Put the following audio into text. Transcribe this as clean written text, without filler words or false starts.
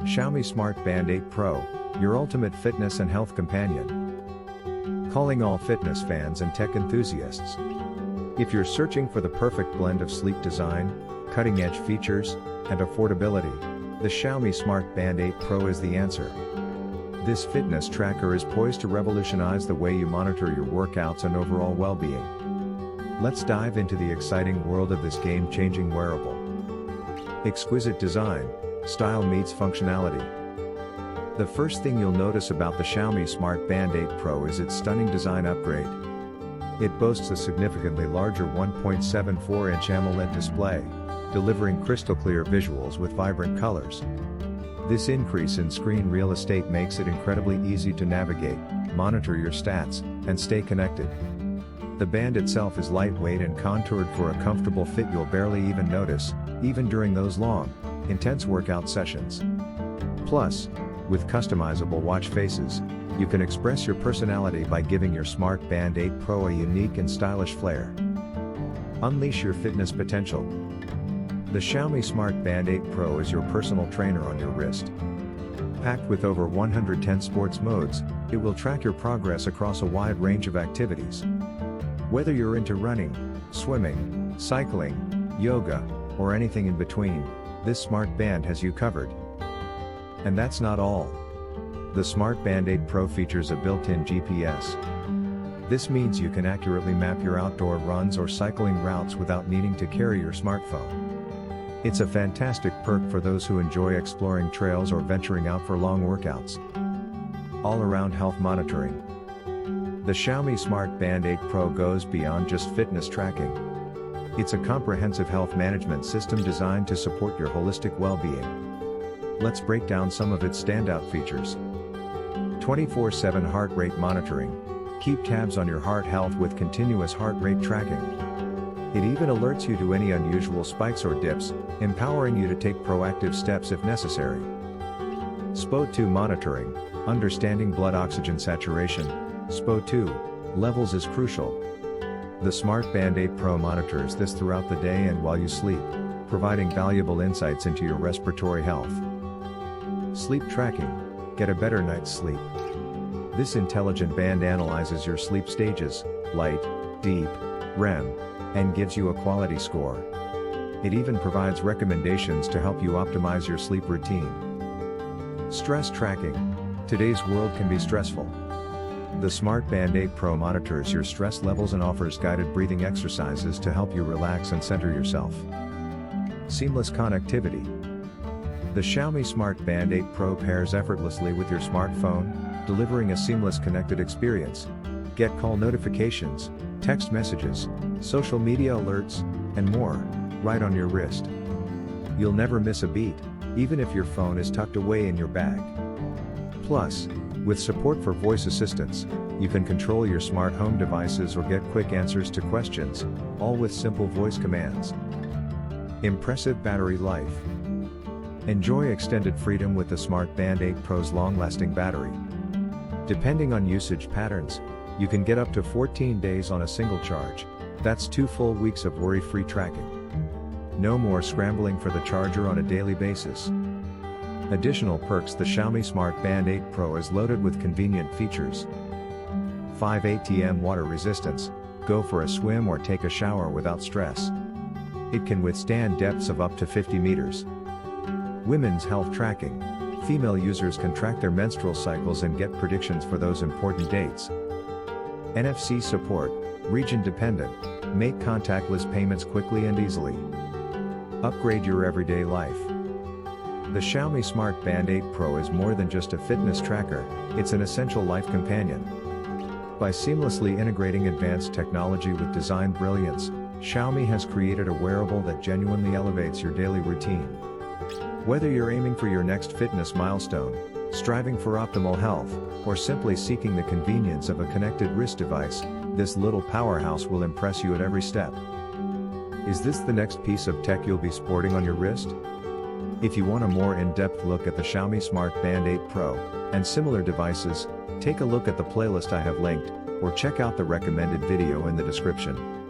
Xiaomi Smart Band 8 Pro, your ultimate fitness and health companion. Calling all fitness fans and tech enthusiasts. If you're searching for the perfect blend of sleek design, cutting-edge features, and affordability, the Xiaomi Smart Band 8 Pro is the answer. This fitness tracker is poised to revolutionize the way you monitor your workouts and overall well-being. Let's dive into the exciting world of this game-changing wearable. Exquisite design, style meets functionality. The first thing you'll notice about the Xiaomi Smart Band 8 Pro is its stunning design upgrade. It boasts a significantly larger 1.74-inch AMOLED display, delivering crystal-clear visuals with vibrant colors. This increase in screen real estate makes it incredibly easy to navigate, monitor your stats, and stay connected. The band itself is lightweight and contoured for a comfortable fit you'll barely even notice, even during those long, intense workout sessions. Plus, with customizable watch faces, you can express your personality by giving your Smart Band 8 Pro a unique and stylish flair. Unleash your fitness potential. The Xiaomi Smart Band 8 Pro is your personal trainer on your wrist. Packed with over 110 sports modes, it will track your progress across a wide range of activities. Whether you're into running, swimming, cycling, yoga, or anything in between, this smart band has you covered. And that's not all. The Smart Band 8 Pro features a built-in GPS. This means you can accurately map your outdoor runs or cycling routes without needing to carry your smartphone. It's a fantastic perk for those who enjoy exploring trails or venturing out for long workouts. All-around health monitoring. The Xiaomi Smart Band 8 Pro goes beyond just fitness tracking. It's a comprehensive health management system designed to support your holistic well-being. Let's break down some of its standout features. 24/7 heart rate monitoring. Keep tabs on your heart health with continuous heart rate tracking. It even alerts you to any unusual spikes or dips, empowering you to take proactive steps if necessary. SpO2 monitoring. Understanding blood oxygen saturation, SpO2, levels is crucial. The Smart Band 8 Pro monitors this throughout the day and while you sleep, providing valuable insights into your respiratory health. Sleep tracking. Get a better night's sleep. This intelligent band analyzes your sleep stages, light, deep, REM, and gives you a quality score. It even provides recommendations to help you optimize your sleep routine. Stress tracking. Today's world can be stressful. The Smart Band 8 Pro monitors your stress levels and offers guided breathing exercises to help you relax and center yourself. Seamless connectivity. The Xiaomi Smart Band 8 Pro pairs effortlessly with your smartphone, delivering a seamless connected experience. Get call notifications, text messages, social media alerts, and more, right on your wrist. You'll never miss a beat, even if your phone is tucked away in your bag. Plus, with support for voice assistants, you can control your smart home devices or get quick answers to questions, all with simple voice commands. Impressive battery life. Enjoy extended freedom with the Smart Band 8 Pro's long-lasting battery. Depending on usage patterns, you can get up to 14 days on a single charge. That's 2 full weeks of worry-free tracking. No more scrambling for the charger on a daily basis. Additional perks. The Xiaomi Smart Band 8 Pro is loaded with convenient features. 5 ATM water resistance. Go for a swim or take a shower without stress. It can withstand depths of up to 50 meters. Women's health tracking. Female users can track their menstrual cycles and get predictions for those important dates. NFC support. Region dependent. Make contactless payments quickly and easily. Upgrade your everyday life. The Xiaomi Smart Band 8 Pro is more than just a fitness tracker, it's an essential life companion. By seamlessly integrating advanced technology with design brilliance, Xiaomi has created a wearable that genuinely elevates your daily routine. Whether you're aiming for your next fitness milestone, striving for optimal health, or simply seeking the convenience of a connected wrist device, this little powerhouse will impress you at every step. Is this the next piece of tech you'll be sporting on your wrist? If you want a more in-depth look at the Xiaomi Smart Band 8 Pro and similar devices, take a look at the playlist I have linked, or check out the recommended video in the description.